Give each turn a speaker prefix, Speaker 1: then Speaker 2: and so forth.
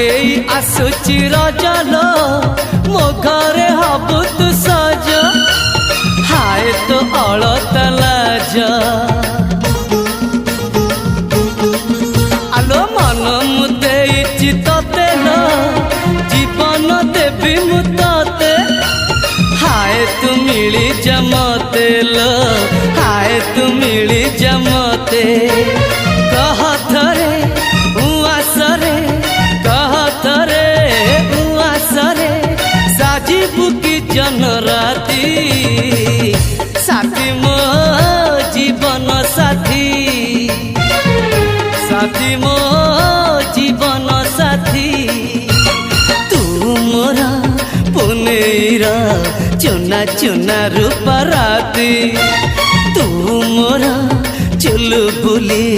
Speaker 1: आगेई आसुची रजलो मो घरे हबु तू सज हाय तो अलत लाज आलो मन मुदेइछि तते न जीवन देवी मु तते हाय तू मिली जमते लो हाय तू मिली जमते कह थरे उआसरे कह थरे उआसरे साजिबु की जन राती साथी मो जीवन साथी साथी मो जीवन साथी तू मोरा पुनेरा चुना चुना रूप राती तू मोरा चुलबुली।